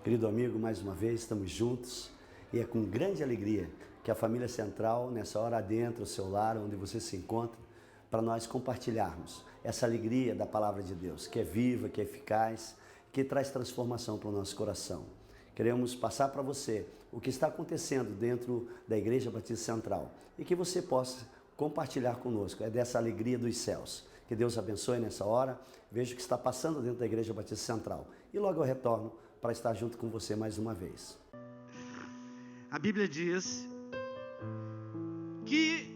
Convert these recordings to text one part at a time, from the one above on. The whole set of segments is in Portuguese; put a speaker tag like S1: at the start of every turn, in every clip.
S1: Querido amigo, mais uma vez estamos juntos e é com grande alegria que a família Central, nessa hora adentra o seu lar, onde você se encontra, para nós compartilharmos essa alegria da Palavra de Deus, que é viva, que é eficaz, que traz transformação para o nosso coração. Queremos passar para você o que está acontecendo dentro da Igreja Batista Central e que você possa compartilhar conosco, é dessa alegria dos céus. Que Deus abençoe nessa hora, veja o que está passando dentro da Igreja Batista Central e logo eu retorno para estar junto com você mais uma vez.
S2: A Bíblia diz que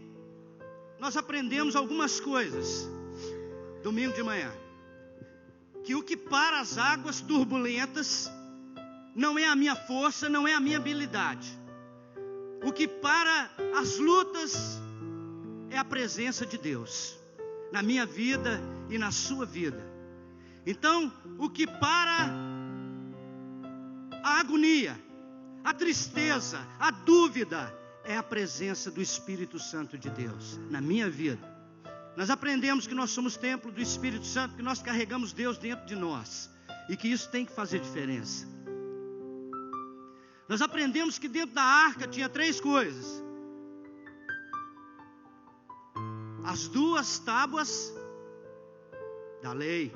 S2: nós aprendemos algumas coisas domingo de manhã, que o que para as águas turbulentas não é a minha força, não é a minha habilidade. O que para as lutas é a presença de Deus na minha vida e na sua vida. Então, o que para a agonia, a tristeza, a dúvida, é a presença do Espírito Santo de Deus na minha vida. Nós aprendemos que nós somos templo do Espírito Santo, que nós carregamos Deus dentro de nós e que isso tem que fazer diferença. Nós aprendemos que dentro da arca tinha 3 coisas: as 2 tábuas da lei,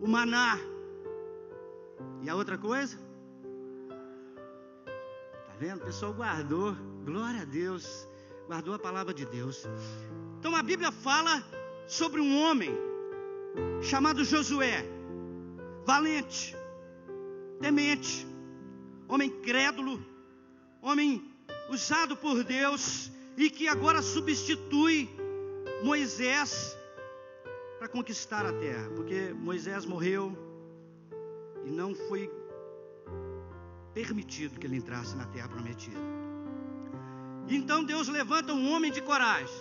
S2: o maná e a outra coisa, tá vendo? O pessoal guardou, glória a Deus, guardou a palavra de Deus. Então a Bíblia fala sobre um homem chamado Josué, valente, temente, homem crédulo, homem usado por Deus e que agora substitui Moisés para conquistar a terra, porque Moisés morreu e não foi permitido que ele entrasse na terra prometida. Então Deus levanta um homem de coragem,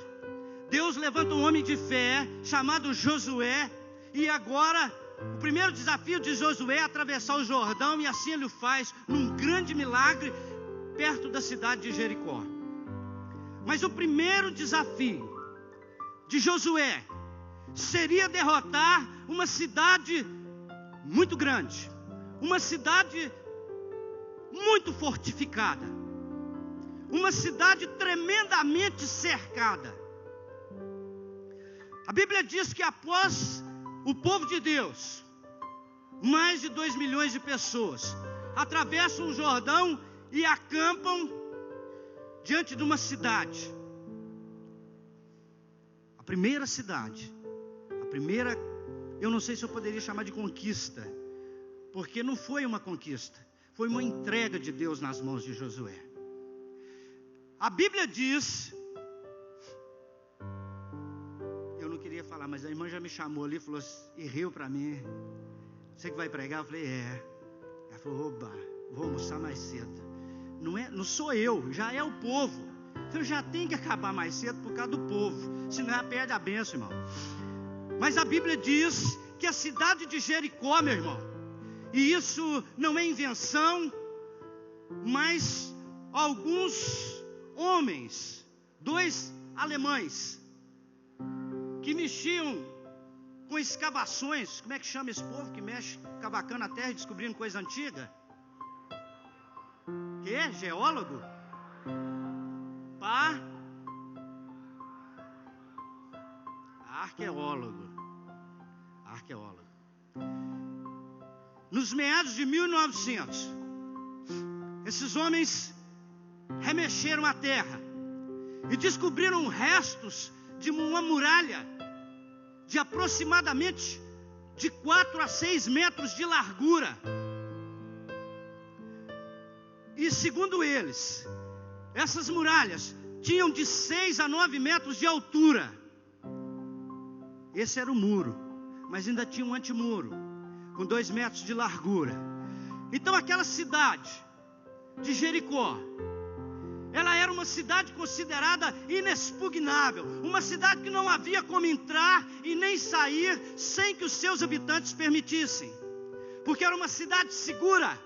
S2: Deus levanta um homem de fé chamado Josué, e agora o primeiro desafio de Josué é atravessar o Jordão, e assim ele o faz num grande milagre perto da cidade de Jericó. Mas o primeiro desafio de Josué seria derrotar uma cidade muito grande, uma cidade muito fortificada, uma cidade tremendamente cercada. A Bíblia diz que após o povo de Deus, mais de 2 milhões de pessoas atravessam o Jordão e acampam diante de uma cidade. A primeira cidade, eu não sei se eu poderia chamar de conquista, porque não foi uma conquista, foi uma entrega de Deus nas mãos de Josué. A Bíblia diz, eu não queria falar, mas a irmã já me chamou ali e riu para mim: você que vai pregar? Eu falei: é. Ela falou: oba, vou almoçar mais cedo. Não sou eu, já é o povo. Então já tem que acabar mais cedo por causa do povo, senão ela perde a bênção, irmão. Mas a Bíblia diz que a cidade de Jericó, meu irmão, e isso não é invenção, mas alguns homens, 2 alemães, que mexiam com escavações. Como é que chama esse povo que mexe cavacando a terra e descobrindo coisa antiga? Que é? Geólogo? Arqueólogo. Nos meados de 1900, esses homens remexeram a terra e descobriram restos de uma muralha de aproximadamente de 4 a 6 metros de largura. E segundo eles, essas muralhas tinham de 6 a 9 metros de altura. Esse era o muro, mas ainda tinha um antemuro com 2 metros de largura. Então aquela cidade de Jericó, ela era uma cidade considerada inexpugnável, uma cidade que não havia como entrar e nem sair sem que os seus habitantes permitissem, porque era uma cidade segura.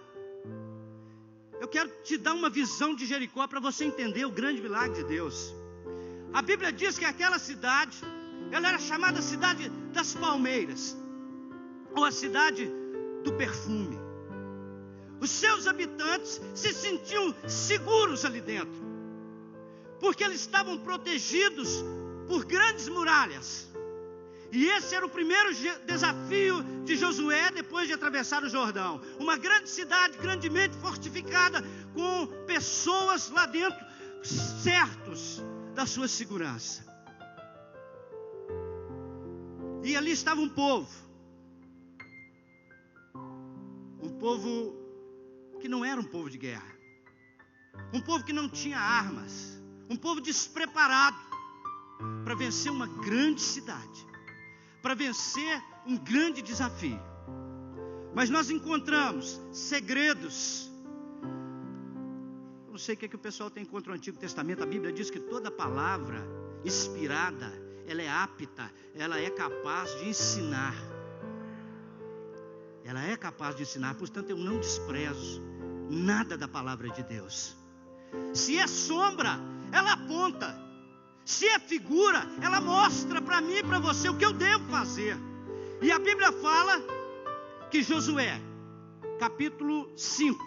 S2: Eu quero te dar uma visão de Jericó para você entender o grande milagre de Deus. A Bíblia diz que aquela cidade, ela era chamada cidade das palmeiras, ou a cidade do perfume. os seus habitantes se sentiam seguros ali dentro, porque eles estavam protegidos por grandes muralhas. E esse era o primeiro desafio de Josué depois de atravessar o Jordão. Uma grande cidade, grandemente fortificada, com pessoas lá dentro, certos da sua segurança. E ali estava um povo que não era um povo de guerra, um povo que não tinha armas, um povo despreparado para vencer uma grande cidade, para vencer um grande desafio. Mas nós encontramos segredos. Eu não sei o que o pessoal tem contra o Antigo Testamento. A Bíblia diz que toda palavra inspirada, ela é apta, ela é capaz de ensinar. Ela é capaz de ensinar, portanto eu não desprezo nada da palavra de Deus. Se é sombra, ela aponta. Se é figura, ela mostra para mim e para você o que eu devo fazer. E a Bíblia fala que Josué, capítulo 5,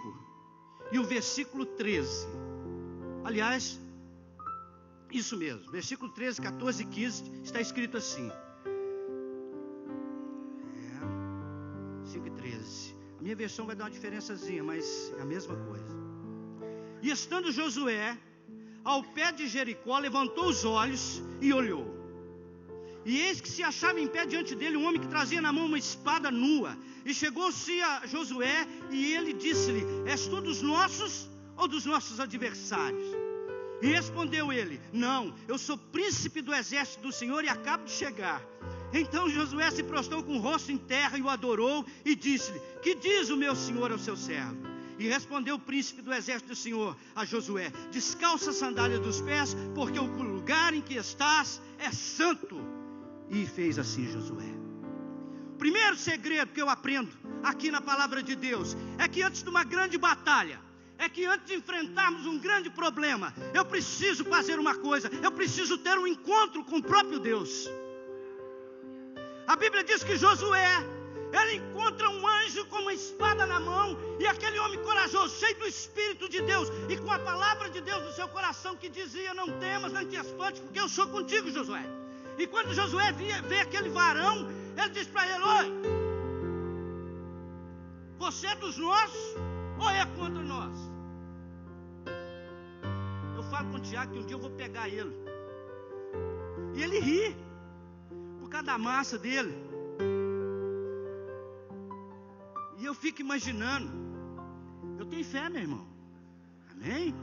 S2: e o versículo 13. Aliás, isso mesmo, versículo 13, 14 e 15, está escrito assim. 5 e 13. A minha versão vai dar uma diferençazinha, mas é a mesma coisa. E estando Josué ao pé de Jericó, levantou os olhos e olhou. E eis que se achava em pé diante dele um homem que trazia na mão uma espada nua. E chegou-se a Josué e ele disse-lhe: és tu dos nossos ou dos nossos adversários? E respondeu ele: não, eu sou príncipe do exército do Senhor e acabo de chegar. Então Josué se prostrou com o rosto em terra e o adorou e disse-lhe: que diz o meu senhor ao seu servo? E respondeu o príncipe do exército do Senhor a Josué: descalça a sandália dos pés, porque o lugar em que estás é santo. E fez assim Josué. O primeiro segredo que eu aprendo aqui na palavra de Deus é que antes de uma grande batalha, é que antes de enfrentarmos um grande problema, eu preciso fazer uma coisa: eu preciso ter um encontro com o próprio Deus. A Bíblia diz que Josué, ele encontra um anjo com uma espada na mão, e aquele homem corajoso, cheio do Espírito de Deus, e com a palavra de Deus no seu coração, que dizia: não temas, não te espantes, porque eu sou contigo, Josué. E quando Josué vê aquele varão, ele diz para ele: oi, você é dos nossos ou é contra nós? Eu falo com o Tiago que um dia eu vou pegar ele, e ele ri por causa da massa dele. E eu fico imaginando, eu tenho fé, meu irmão, amém?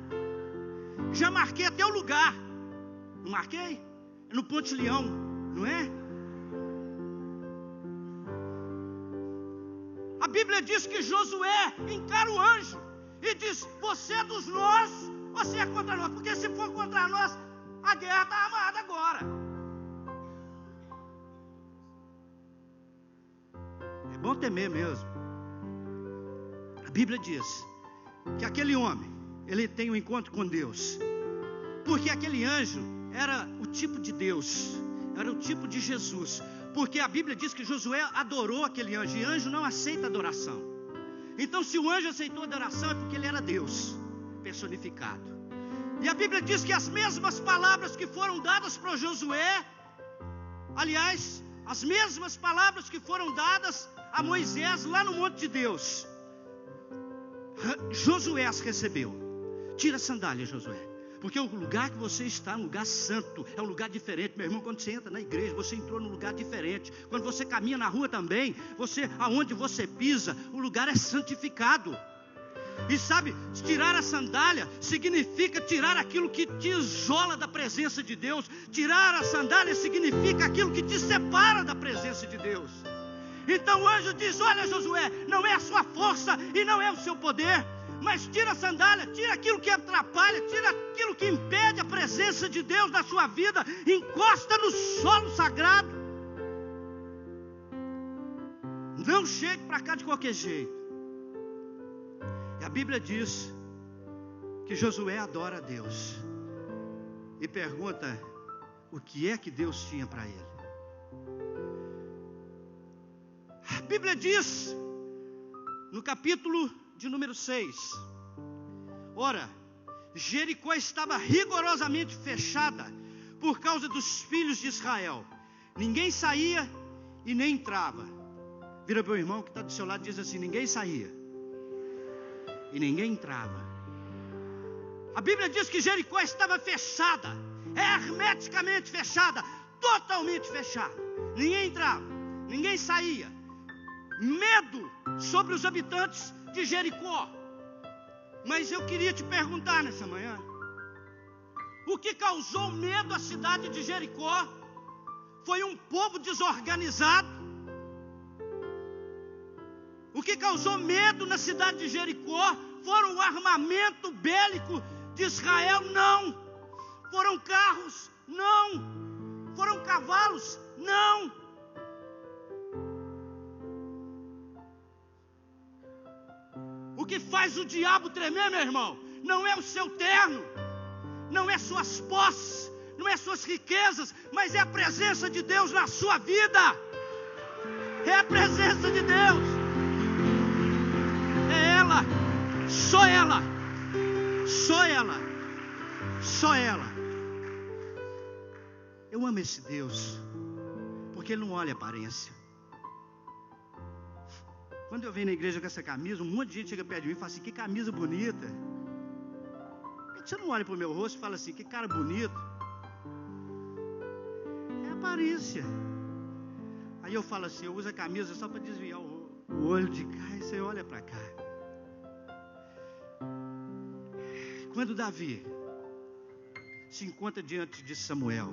S2: Já marquei até o lugar, não marquei? É no Ponte Leão, não é? A Bíblia diz que Josué encara o anjo e diz: você é dos nossos, você é contra nós? Porque se for contra nós, a guerra está armada agora. É bom temer mesmo. A Bíblia diz que aquele homem, ele tem um encontro com Deus, porque aquele anjo era o tipo de Deus, era o tipo de Jesus. Porque a Bíblia diz que Josué adorou aquele anjo, e anjo não aceita adoração. Então se o anjo aceitou adoração, é porque ele era Deus personificado. E a Bíblia diz que as mesmas palavras que foram dadas para Josué, aliás, as mesmas palavras que foram dadas a Moisés lá no monte de Deus, Josué as recebeu. Tira a sandália, Josué, porque o lugar que você está é um lugar santo, é um lugar diferente, meu irmão. Quando você entra na igreja, você entrou num lugar diferente. Quando você caminha na rua também, aonde você pisa, o lugar é santificado. E sabe, tirar a sandália significa tirar aquilo que te isola da presença de Deus. Tirar a sandália significa aquilo que te separa da presença de Deus. Então o anjo diz: olha, Josué, não é a sua força e não é o seu poder, mas tira a sandália, tira aquilo que atrapalha, tira aquilo que impede a presença de Deus na sua vida, encosta no solo sagrado. Não chegue para cá de qualquer jeito. E a Bíblia diz que Josué adora a Deus e pergunta o que é que Deus tinha para ele. A Bíblia diz no capítulo de número 6. Ora, Jericó estava rigorosamente fechada por causa dos filhos de Israel. Ninguém saía e nem entrava. Vira para o irmão que está do seu lado e diz assim: ninguém saía e ninguém entrava. A Bíblia diz que Jericó estava fechada, hermeticamente fechada, totalmente fechada. Ninguém entrava, ninguém saía. Medo sobre os habitantes de Jericó. Mas eu queria te perguntar nessa manhã: o que causou medo à cidade de Jericó foi um povo desorganizado? O que causou medo na cidade de Jericó foram o armamento bélico de Israel? Não. Foram carros? Não. Foram cavalos? Não. O que faz o diabo tremer, meu irmão, não é o seu terno, não é suas posses, não é suas riquezas, mas é a presença de Deus na sua vida. É a presença de Deus. É ela, só ela, só ela, só ela. Eu amo esse Deus, porque Ele não olha a aparência. Quando eu venho na igreja com essa camisa, um monte de gente chega perto de mim e fala assim: que camisa bonita. Por que você não olha para o meu rosto e fala assim: que cara bonito? É aparência. Aí eu falo assim: eu uso a camisa só para desviar o olho de cá, e você olha para cá. Quando Davi se encontra diante de Samuel,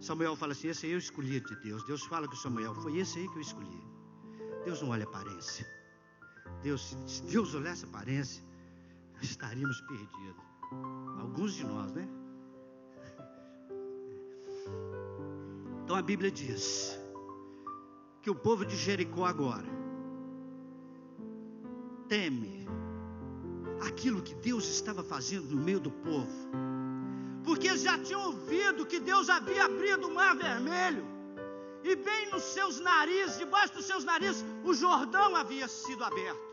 S2: Samuel fala assim: esse aí eu escolhi de Deus. Deus fala com Samuel: foi esse aí que eu escolhi. Deus não olha a aparência. Se Deus olhasse a aparência, estaríamos perdidos. Alguns de nós, né? Então a Bíblia diz que o povo de Jericó agora teme aquilo que Deus estava fazendo no meio do povo, porque eles já tinham ouvido que Deus havia abrido o mar vermelho, e bem nos seus narizes, debaixo dos seus narizes, o Jordão havia sido aberto.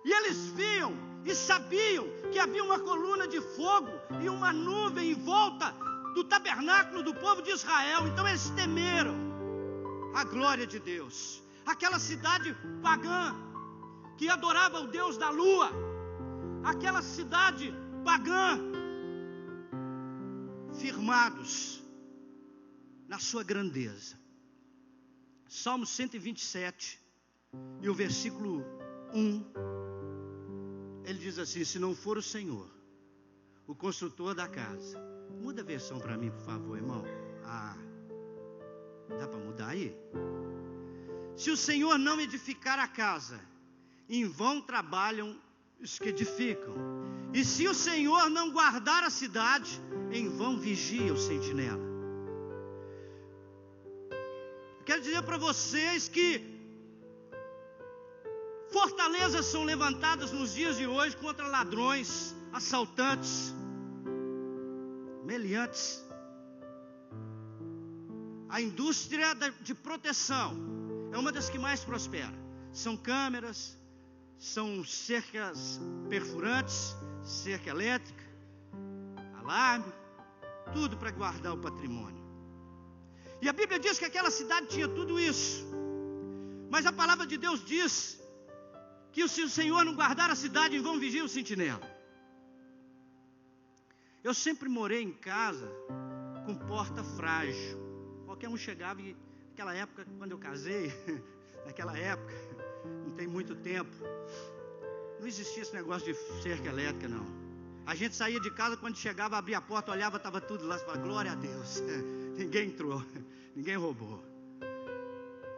S2: E eles viam e sabiam que havia uma coluna de fogo e uma nuvem em volta do tabernáculo do povo de Israel. Então eles temeram a glória de Deus. Aquela cidade pagã que adorava o Deus da lua, aquela cidade pagã, firmados na sua grandeza. Salmo 127 e o versículo 1, ele diz assim: se não for o Senhor, o construtor da casa. Muda a versão para mim, por favor, irmão. Dá para mudar aí? Se o Senhor não edificar a casa, em vão trabalham os que edificam. E se o Senhor não guardar a cidade, em vão vigia o sentinela. Quero dizer para vocês que fortalezas são levantadas nos dias de hoje contra ladrões, assaltantes, meliantes. A indústria de proteção é uma das que mais prospera. São câmeras, são cercas perfurantes, cerca elétrica, alarme, tudo para guardar o patrimônio. E a Bíblia diz que aquela cidade tinha tudo isso. Mas a palavra de Deus diz que se o Senhor não guardar a cidade, em vão vigia o sentinela. Eu sempre morei em casa com porta frágil. Qualquer um chegava e, naquela época, quando eu casei, naquela época, não tem muito tempo, não existia esse negócio de cerca elétrica, não. A gente saía de casa, quando chegava, abria a porta, olhava, estava tudo lá, você fala: glória a Deus. Ninguém entrou, ninguém roubou.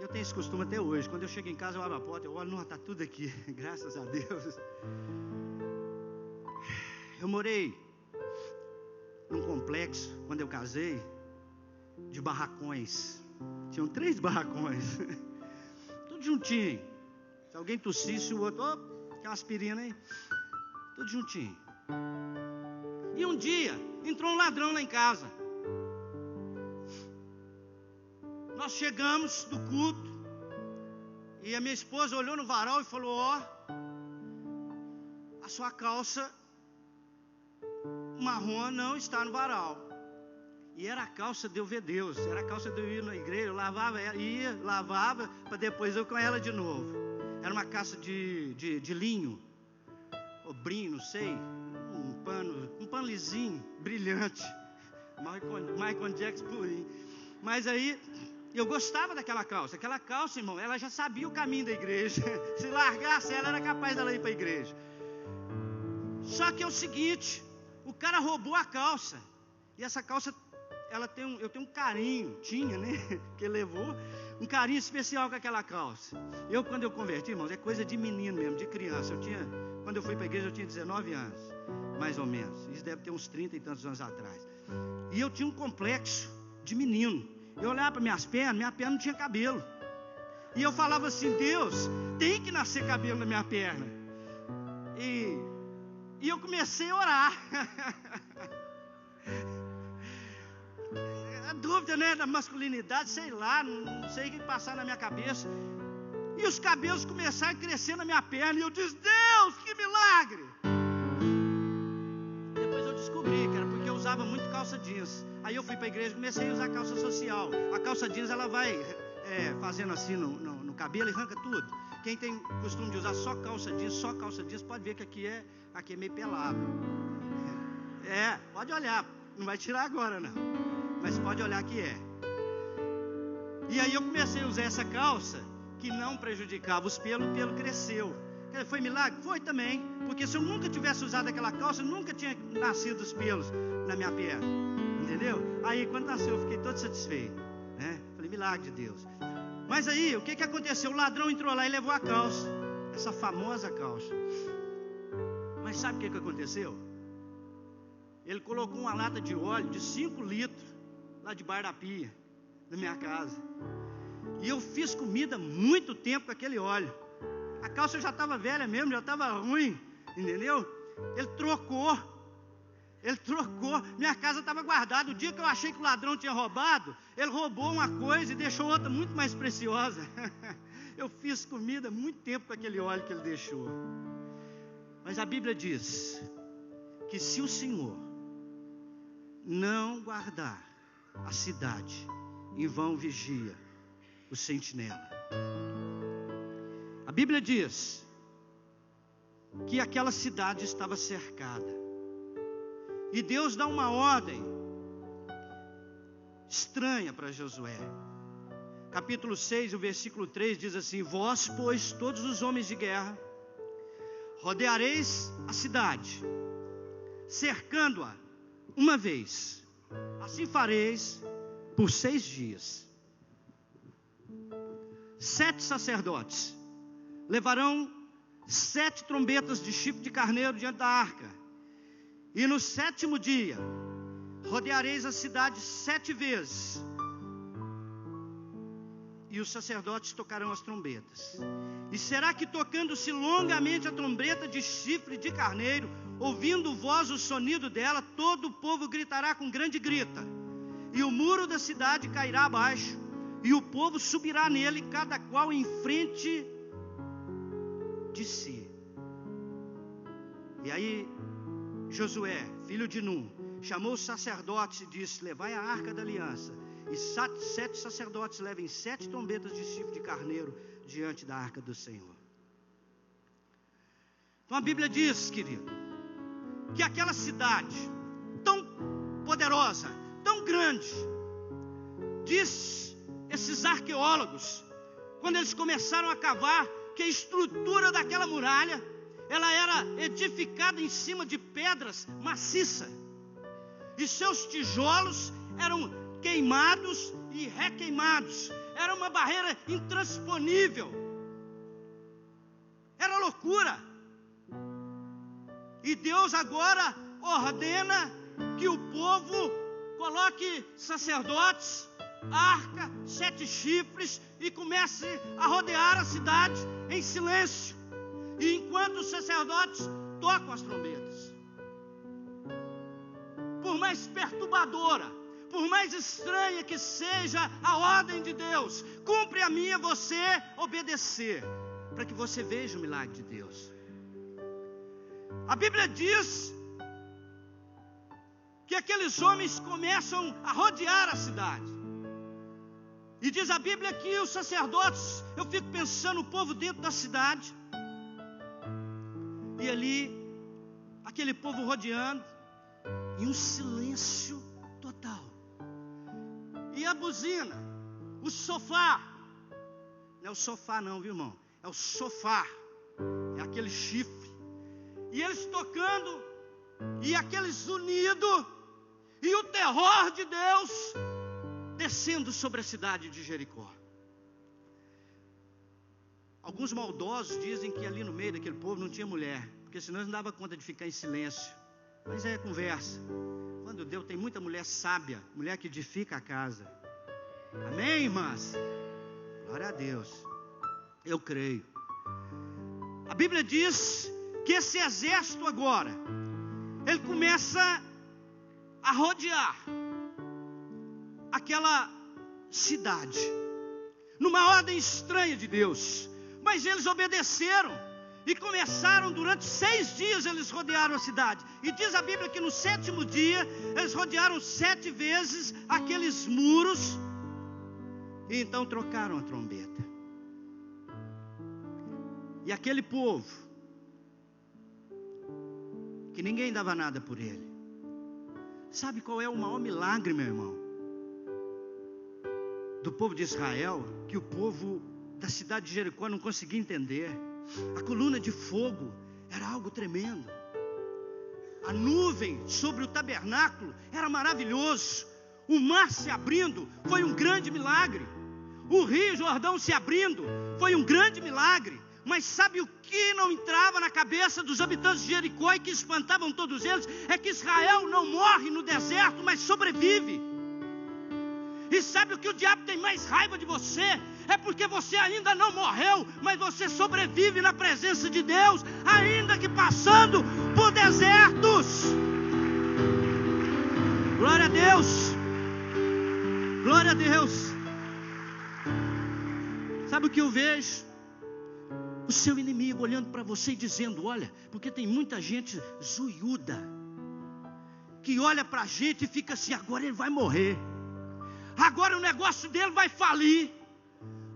S2: Eu tenho esse costume até hoje. Quando eu chego em casa, eu abro a porta, eu olho: não, está tudo aqui, graças a Deus. Eu morei num complexo, quando eu casei, de barracões. Tinham 3 barracões, tudo juntinho. Se alguém tossisse, o outro: quer uma aspirina aí? Tudo juntinho. E um dia, entrou um ladrão lá em casa. Nós chegamos do culto, e a minha esposa olhou no varal e falou: a sua calça marrom não está no varal. E era a calça de eu ver Deus, era a calça de eu ir na igreja, eu lavava ela, ia, lavava, para depois eu com ela de novo. Era uma calça de linho, ou brim, não sei, um pano lisinho, brilhante, Michael Jackson purinho. Mas aí, eu gostava daquela calça, irmão, ela já sabia o caminho da igreja, se largasse ela, era capaz dela ir para a igreja. Só que é o seguinte, o cara roubou a calça, e essa calça, eu tenho um carinho, né, que ele levou, um carinho especial com aquela calça. Quando eu converti, irmãos, é coisa de menino mesmo, de criança. Quando eu fui para a igreja, eu tinha 19 anos, mais ou menos. Isso deve ter uns 30 e tantos anos atrás. E eu tinha um complexo de menino. Eu olhava para minha perna não tinha cabelo. E eu falava assim, Deus, tem que nascer cabelo na minha perna. E eu comecei a orar. A dúvida, né, da masculinidade, sei lá, não sei o que passar na minha cabeça. E os cabelos começaram a crescer na minha perna. E eu disse, Deus, que milagre! Depois eu descobri que era porque eu usava muito calça jeans. Aí eu fui para a igreja e comecei a usar calça social. A calça jeans, ela vai fazendo assim no cabelo e arranca tudo. Quem tem costume de usar só calça jeans, pode ver que aqui é meio pelado. Pode olhar, não vai tirar agora não, mas pode olhar que é. E aí eu comecei a usar essa calça, que não prejudicava os pelos, o pelo cresceu. Foi milagre? Foi também, porque se eu nunca tivesse usado aquela calça, nunca tinha nascido os pelos na minha perna, entendeu? Aí quando nasceu eu fiquei todo satisfeito, né? Falei, milagre de Deus. Mas aí, o que aconteceu? O ladrão entrou lá e levou a calça, essa famosa calça. Mas sabe o que aconteceu? Ele colocou uma lata de óleo de 5 litros lá debaixo da pia da minha casa. E eu fiz comida muito tempo com aquele óleo. A calça já estava velha mesmo, já estava ruim, entendeu? Ele trocou. Minha casa estava guardada. O dia que eu achei que o ladrão tinha roubado, ele roubou uma coisa e deixou outra muito mais preciosa. Eu fiz comida muito tempo com aquele óleo que ele deixou. Mas a Bíblia diz que se o Senhor não guardar a cidade, em vão vigia o sentinela. A Bíblia diz que aquela cidade estava cercada. E Deus dá uma ordem estranha para Josué. Capítulo 6, o versículo 3 diz assim: Vós, pois, todos os homens de guerra, rodeareis a cidade, cercando-a uma vez. Assim fareis por 6 dias. 7 sacerdotes levarão 7 trombetas de chifre de carneiro diante da arca. E no 7º dia rodeareis a cidade 7 vezes. E os sacerdotes tocarão as trombetas. E será que, tocando-se longamente a trombeta de chifre de carneiro, ouvindo voz o sonido dela, todo o povo gritará com grande grita. E o muro da cidade cairá abaixo, e o povo subirá nele, cada qual em frente de si. E aí Josué, filho de Nun, chamou os sacerdotes e disse: levai a arca da aliança. E 7 sacerdotes levem 7 trombetas de chifre de carneiro diante da arca do Senhor. Então a Bíblia diz, querido, que aquela cidade tão poderosa, tão grande, diz esses arqueólogos, quando eles começaram a cavar, que a estrutura daquela muralha, ela era edificada em cima de pedras maciças, e seus tijolos eram queimados e requeimados. Era uma barreira intransponível, era loucura. E Deus agora ordena que o povo coloque sacerdotes, arca, 7 chifres, e comece a rodear a cidade em silêncio. E enquanto os sacerdotes tocam as trombetas, por mais perturbadora, por mais estranha que seja a ordem de Deus, cumpre a mim e você obedecer, para que você veja o milagre de Deus. A Bíblia diz que aqueles homens começam a rodear a cidade. E diz a Bíblia que os sacerdotes, eu fico pensando, o povo dentro da cidade, e ali, aquele povo rodeando, e um silêncio total. E a buzina, o sofá, não é o sofá não, viu irmão? É o sofá, é aquele chifre. E eles tocando, e aqueles unidos, e o terror de Deus descendo sobre a cidade de Jericó. Alguns maldosos dizem que ali no meio daquele povo não tinha mulher, porque senão eles não davam conta de ficar em silêncio. Mas é conversa. Quando Deus tem muita mulher sábia, mulher que edifica a casa. Amém, irmãs? Glória a Deus. Eu creio. A Bíblia diz que esse exército agora, ele começa a rodear aquela cidade, numa ordem estranha de Deus. Mas eles obedeceram e começaram, durante 6 dias eles rodearam a cidade. E diz a Bíblia que no 7º dia, eles rodearam 7 vezes aqueles muros. E então trocaram a trombeta. E aquele povo, que ninguém dava nada por ele. Sabe qual é o maior milagre, meu irmão? Do povo de Israel, que o povo da cidade de Jericó não conseguia entender. A coluna de fogo era algo tremendo. A nuvem sobre o tabernáculo era maravilhoso. O mar se abrindo foi um grande milagre. O rio Jordão se abrindo foi um grande milagre. Mas sabe o que não entrava na cabeça dos habitantes de Jericó e que espantavam todos eles? É que Israel não morre no deserto, mas sobrevive. E sabe o que o diabo tem mais raiva de você? É porque você ainda não morreu, mas você sobrevive na presença de Deus, ainda que passando por desertos. Glória a Deus. Glória a Deus. Sabe o que eu vejo? O seu inimigo olhando para você e dizendo: olha, porque tem muita gente zoiuda, que olha para a gente e fica assim: agora ele vai morrer, agora o negócio dele vai falir,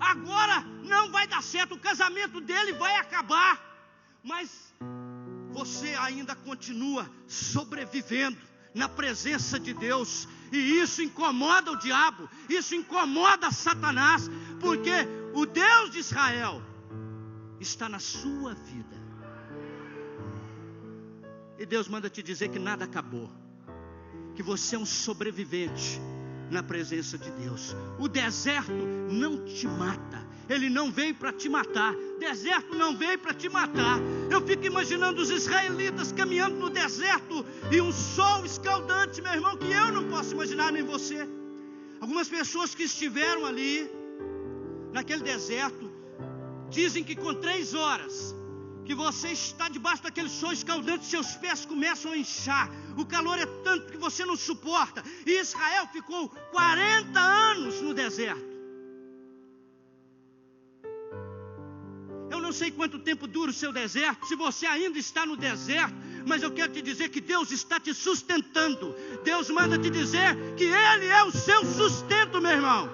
S2: agora não vai dar certo, o casamento dele vai acabar. Mas você ainda continua sobrevivendo na presença de Deus. E isso incomoda o diabo, isso incomoda Satanás, porque o Deus de Israel está na sua vida. E Deus manda te dizer que nada acabou, que você é um sobrevivente na presença de Deus. O deserto não te mata, ele não veio para te matar. Deserto não veio para te matar. Eu fico imaginando os israelitas caminhando no deserto e um sol escaldante, meu irmão, que eu não posso imaginar, nem você. Algumas pessoas que estiveram ali naquele deserto dizem que com 3 horas que você está debaixo daquele sol escaldante, seus pés começam a inchar. O calor é tanto que você não suporta. E Israel ficou 40 anos no deserto. Eu não sei quanto tempo dura o seu deserto, se você ainda está no deserto, mas eu quero te dizer que Deus está te sustentando. Deus manda te dizer que Ele é o seu sustento, meu irmão.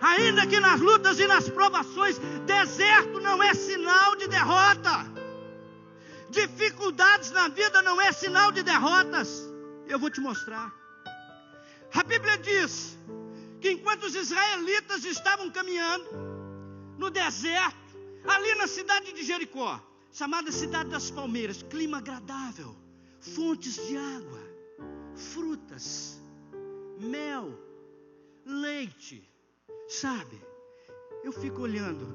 S2: Ainda que nas lutas e nas provações, deserto não é sinal de derrota. Dificuldades na vida não é sinal de derrotas. Eu vou te mostrar. A Bíblia diz que enquanto os israelitas estavam caminhando no deserto, ali na cidade de Jericó, chamada Cidade das Palmeiras, clima agradável, fontes de água, frutas, mel, leite. Sabe, eu fico olhando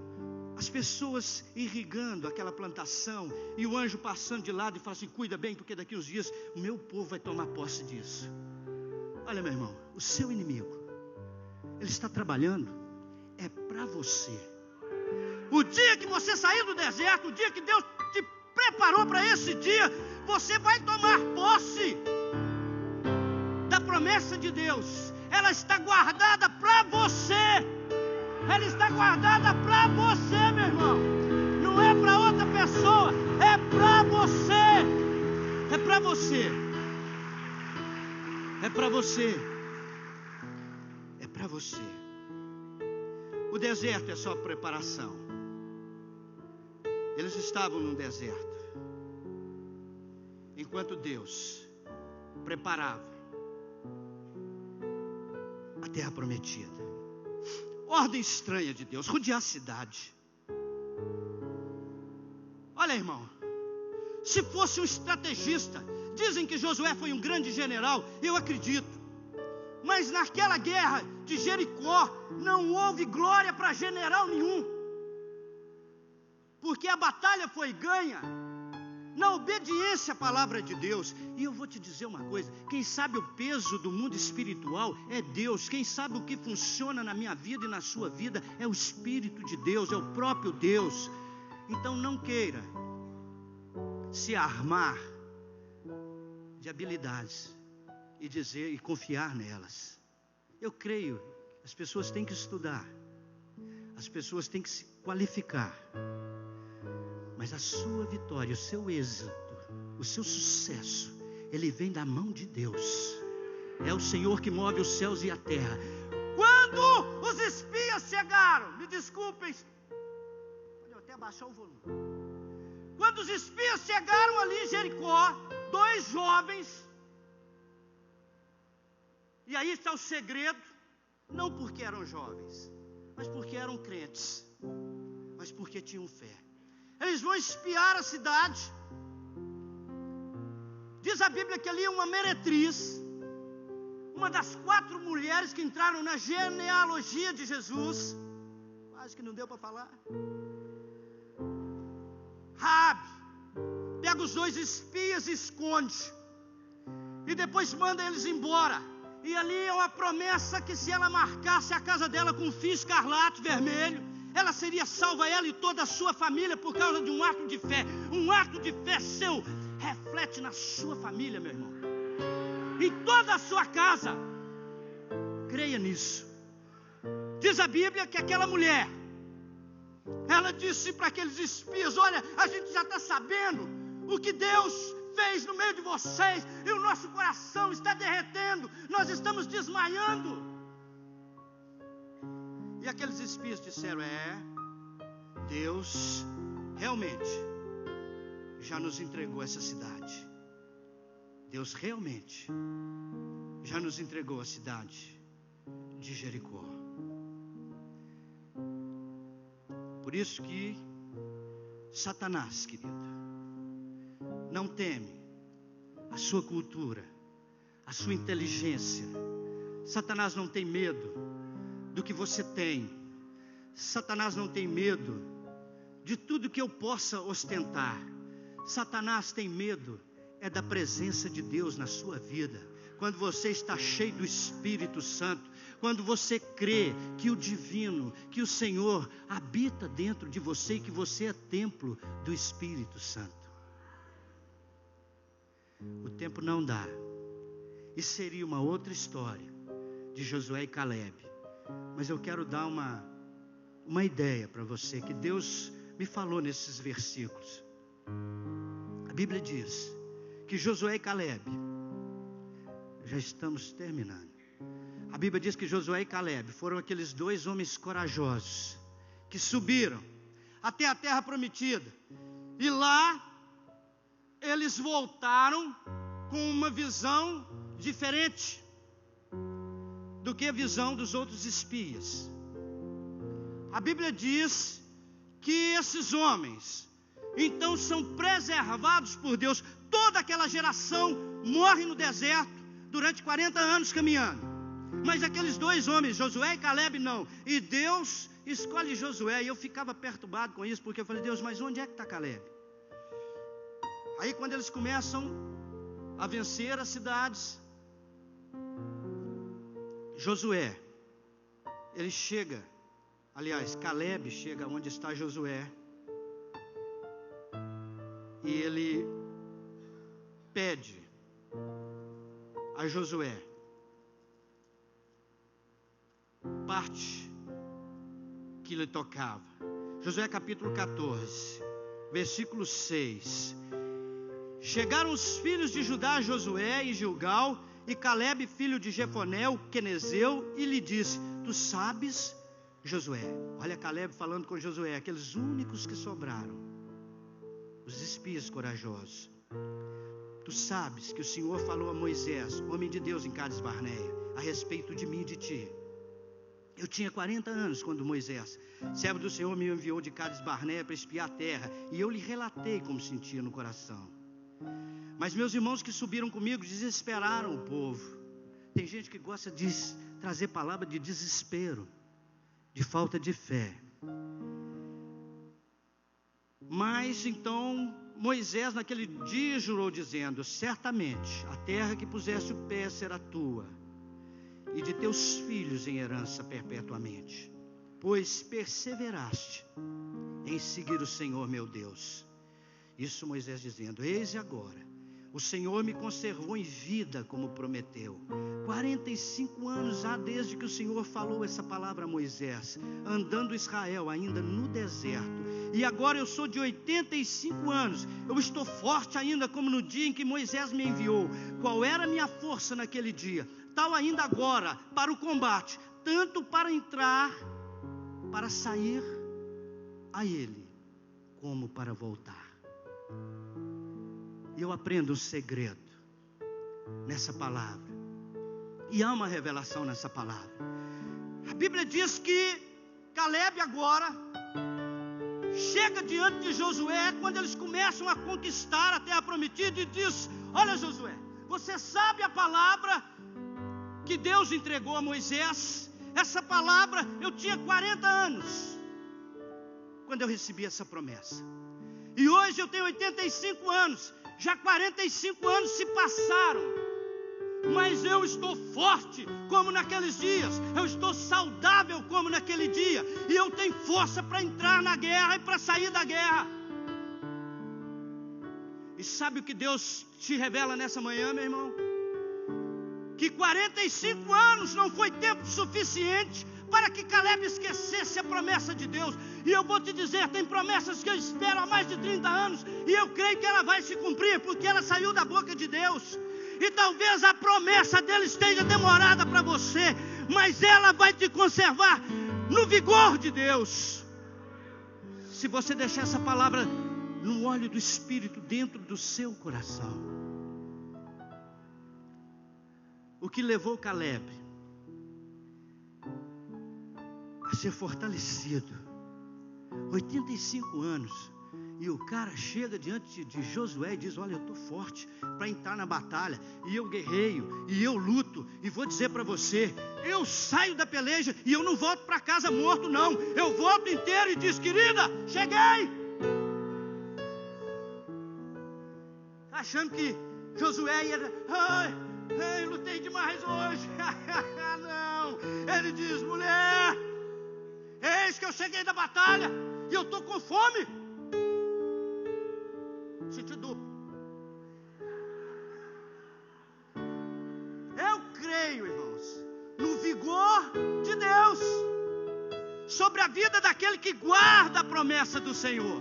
S2: as pessoas irrigando aquela plantação e o anjo passando de lado e fala assim: cuida bem, porque daqui uns dias o meu povo vai tomar posse disso. Olha, meu irmão, o seu inimigo, ele está trabalhando é para você. O dia que você sair do deserto, o dia que Deus te preparou para esse dia, você vai tomar posse da promessa de Deus. Ela está guardada para você. Ela está guardada para você, meu irmão. Não é para outra pessoa, é para você. para você. É para você. O deserto é só preparação. Eles estavam num deserto, enquanto Deus preparava a terra prometida. Ordem estranha de Deus, rodear a cidade. Olha, irmão, se fosse um estrategista, dizem que Josué foi um grande general, eu acredito. Mas naquela guerra de Jericó, não houve glória para general nenhum. Porque a batalha foi ganha na obediência à palavra de Deus. E eu vou te dizer uma coisa: quem sabe o peso do mundo espiritual é Deus. Quem sabe o que funciona na minha vida e na sua vida é o Espírito de Deus, é o próprio Deus. Então não queira se armar de habilidades e dizer e confiar nelas. Eu creio que as pessoas têm que estudar, as pessoas têm que se qualificar, mas a sua vitória, o seu êxito, o seu sucesso, ele vem da mão de Deus. É o Senhor que move os céus e a terra. Quando os espias chegaram, me desculpem, pode até abaixar o volume. Quando os espias chegaram ali em Jericó, 2 jovens, e aí está o segredo, não porque eram jovens, mas porque eram crentes, mas porque tinham fé. Eles vão espiar a cidade. Diz a Bíblia que ali uma meretriz, uma das 4 mulheres que entraram na genealogia de Jesus, quase que não deu para falar, Raabe, pega os 2 espias e esconde, e depois manda eles embora. E ali é uma promessa que se ela marcasse a casa dela com um fio escarlate vermelho, ela seria salva, ela e toda a sua família, por causa de um ato de fé. Um ato de fé seu reflete na sua família, meu irmão, em toda a sua casa. Creia nisso. Diz a Bíblia que aquela mulher, ela disse para aqueles espias: olha, a gente já está sabendo o que Deus fez no meio de vocês, e o nosso coração está derretendo, nós estamos desmaiando. E aqueles espias disseram: Deus realmente já nos entregou essa cidade. Deus realmente já nos entregou a cidade de Jericó. Por isso que Satanás, querido, não teme a sua cultura, a sua inteligência. Satanás não tem medo do que você tem. Satanás não tem medo de tudo que eu possa ostentar. Satanás tem medo da presença de Deus na sua vida. Quando você está cheio do Espírito Santo, quando você crê que o divino, que o Senhor habita dentro de você e que você é templo do Espírito Santo. O tempo não dá. E seria uma outra história de Josué e Caleb. Mas eu quero dar uma ideia para você que Deus me falou nesses versículos. A Bíblia diz que Josué e Caleb, já estamos terminando. A Bíblia diz que Josué e Caleb foram aqueles 2 homens corajosos que subiram até a terra prometida. E lá eles voltaram com uma visão diferente do que a visão dos outros espias. A Bíblia diz que esses homens então são preservados por Deus. Toda aquela geração morre no deserto durante 40 anos caminhando. Mas aqueles 2 homens, Josué e Caleb, não. E Deus escolhe Josué. E eu ficava perturbado com isso, porque eu falei: Deus, mas onde é que está Caleb? Aí quando eles começam a vencer as cidades, Josué, ele chega, aliás, Caleb chega onde está Josué, e ele pede a Josué parte que lhe tocava. Josué capítulo 14, versículo 6. Chegaram os filhos de Judá a Josué em Gilgal e Caleb, filho de Jefoné, o quenezeu, e lhe disse: tu sabes, Josué, olha Caleb falando com Josué, aqueles únicos que sobraram, os espias corajosos, tu sabes que o Senhor falou a Moisés, homem de Deus em Cades Barneia, a respeito de mim e de ti. Eu tinha 40 anos quando Moisés, servo do Senhor, me enviou de Cades Barneia para espiar a terra, e eu lhe relatei como sentia no coração. Mas meus irmãos que subiram comigo desesperaram o povo. Tem gente que gosta de trazer palavra de desespero, de falta de fé. Mas então Moisés naquele dia jurou dizendo: certamente a terra que puseste o pé será tua e de teus filhos em herança perpetuamente, pois perseveraste em seguir o Senhor meu Deus. Isso Moisés dizendo: eis agora, o Senhor me conservou em vida como prometeu. 45 anos há desde que o Senhor falou essa palavra a Moisés, andando Israel ainda no deserto. E agora eu sou de 85 anos, eu estou forte ainda como no dia em que Moisés me enviou. Qual era a minha força naquele dia? Tal ainda agora para o combate, tanto para entrar, para sair a ele, como para voltar. E eu aprendo um segredo nessa palavra, e há uma revelação nessa palavra. A Bíblia diz que Caleb agora chega diante de Josué, quando eles começam a conquistar a terra prometida, e diz: olha Josué, você sabe a palavra que Deus entregou a Moisés? Essa palavra, eu tinha 40 anos quando eu recebi essa promessa, e hoje eu tenho 85 anos, já 45 anos se passaram, mas eu estou forte como naqueles dias, eu estou saudável como naquele dia, e eu tenho força para entrar na guerra e para sair da guerra. E sabe o que Deus te revela nessa manhã, meu irmão? Que 45 anos não foi tempo suficiente para que Caleb esquecesse a promessa de Deus. E eu vou te dizer, tem promessas que eu espero há mais de 30 anos, e eu creio que ela vai se cumprir, porque ela saiu da boca de Deus. E talvez a promessa dele esteja demorada para você, mas ela vai te conservar no vigor de Deus, se você deixar essa palavra no óleo do Espírito dentro do seu coração. O que levou Caleb a ser fortalecido, 85 anos, e o cara chega diante de Josué e diz: olha, eu estou forte para entrar na batalha, e eu guerreio, e eu luto, e vou dizer para você, eu saio da peleja, e eu não volto para casa morto não, eu volto inteiro. E diz: querida, cheguei. Achando que Josué ia: ai, lutei demais hoje. Não, ele diz: mulher, eis que eu cheguei da batalha, e eu estou com fome. Sentido duplo. Eu creio, irmãos, no vigor de Deus sobre a vida daquele que guarda a promessa do Senhor.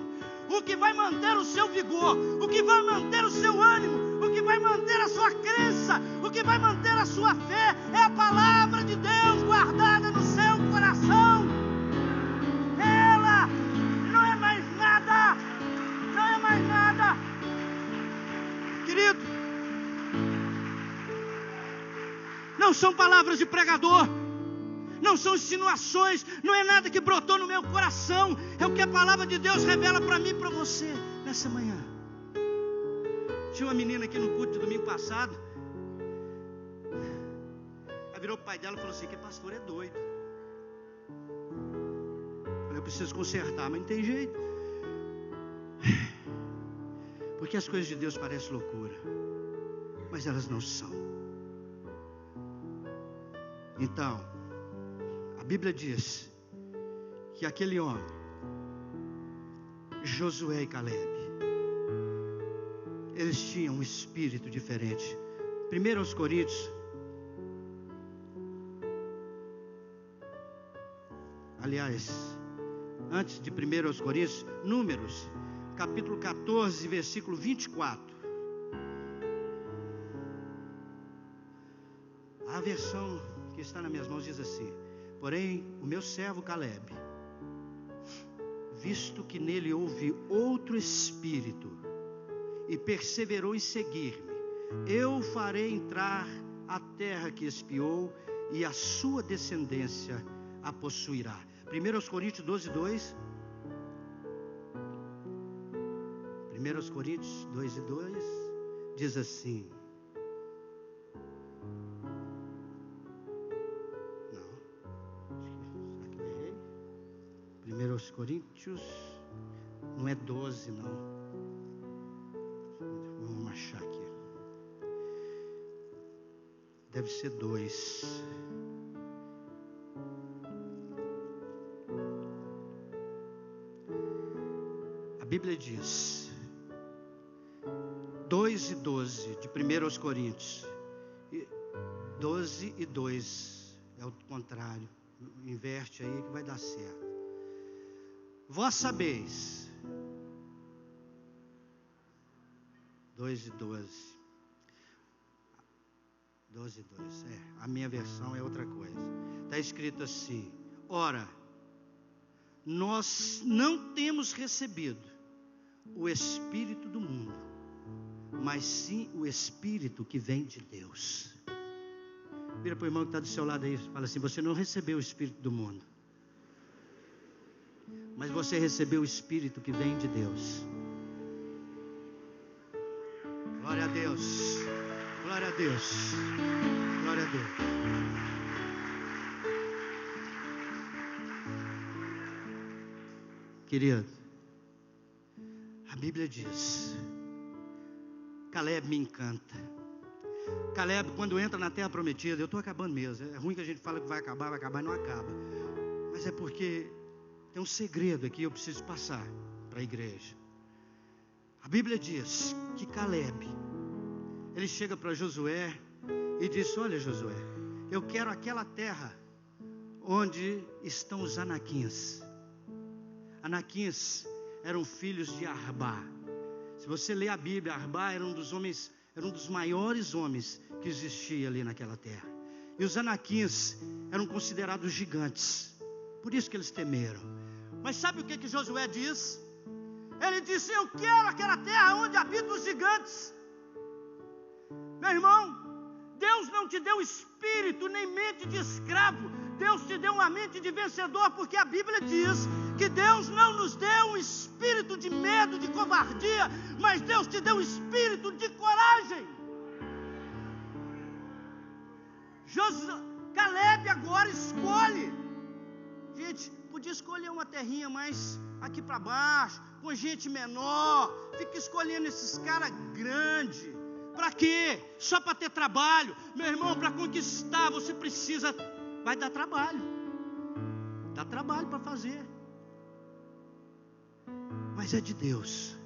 S2: O que vai manter o seu vigor, o que vai manter o seu ânimo, o que vai manter a sua crença, o que vai manter a sua fé, é a palavra de Deus guardada no seu coração. Ela não é mais nada, não é mais nada. Querido, não são palavras de pregador, não são insinuações, não é nada que brotou no meu coração, é o que a palavra de Deus revela para mim e para você nessa manhã. Tinha uma menina aqui no culto de domingo passado, ela virou para o pai dela e falou assim: que pastor é doido. Eu preciso consertar, mas não tem jeito, porque as coisas de Deus parecem loucura, mas elas não são. Então, a Bíblia diz que aquele homem, Josué e Caleb, eles tinham um espírito diferente. 1 Coríntios, aliás, antes de 1 Coríntios, Números, capítulo 14, versículo 24. A versão que está nas minhas mãos diz assim: porém, o meu servo Caleb, visto que nele houve outro espírito e perseverou em seguir-me, eu farei entrar a terra que espiou e a sua descendência a possuirá. 1 Coríntios 12:2. 1 Coríntios 2:2 diz assim. Será que eu errei? 1 Coríntios não é 12, não. Vamos achar aqui. Deve ser 2. A Bíblia diz, 2:12 de 1 Coríntios, 12:2 é o contrário, inverte aí que vai dar certo. Vós sabeis, 2:12, 12:2, a minha versão é outra coisa, está escrito assim: ora, nós não temos recebido o Espírito do mundo, mas sim o Espírito que vem de Deus. Vira para o irmão que está do seu lado aí, fala assim: você não recebeu o Espírito do mundo, mas você recebeu o Espírito que vem de Deus. Glória a Deus, glória a Deus, glória a Deus. Querido, a Bíblia diz, Caleb me encanta. Caleb, quando entra na terra prometida, eu estou acabando mesmo, é ruim que a gente fala que vai acabar e não acaba, mas é porque tem um segredo aqui, eu preciso passar para a igreja. A Bíblia diz que Caleb, ele chega para Josué e diz: olha Josué, eu quero aquela terra onde estão os anaquins. Anaquins eram filhos de Arbá. Se você ler a Bíblia, Arbá era um dos maiores homens que existia ali naquela terra. E os anaquins eram considerados gigantes, por isso que eles temeram. Mas sabe o que Josué diz? Ele disse: eu quero aquela terra onde habitam os gigantes. Meu irmão, Deus não te deu espírito nem mente de escravo, Deus te deu uma mente de vencedor, porque a Bíblia diz que Deus não nos deu um espírito de medo, de covardia, mas Deus te deu um espírito de coragem. Caleb agora escolhe. Gente, podia escolher uma terrinha mais aqui para baixo, com gente menor, fica escolhendo esses caras grandes. Para quê? Só para ter trabalho. Meu irmão, para conquistar você precisa, vai dar trabalho. Dá trabalho para fazer. Mas é de Deus.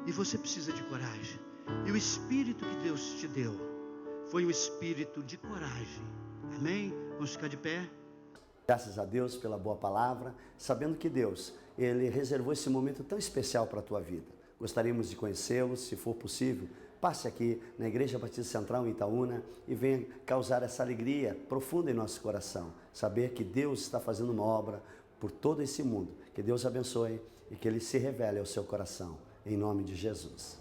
S2: E você precisa de coragem. E o espírito que Deus te deu foi um espírito de coragem. Amém? Vamos ficar de pé?
S1: Graças a Deus pela boa palavra, sabendo que Deus, Ele reservou esse momento tão especial para a tua vida. Gostaríamos de conhecê-lo, se for possível, passe aqui na Igreja Batista Central em Itaúna e venha causar essa alegria profunda em nosso coração. Saber que Deus está fazendo uma obra por todo esse mundo. Que Deus abençoe e que Ele se revele ao seu coração. Em nome de Jesus.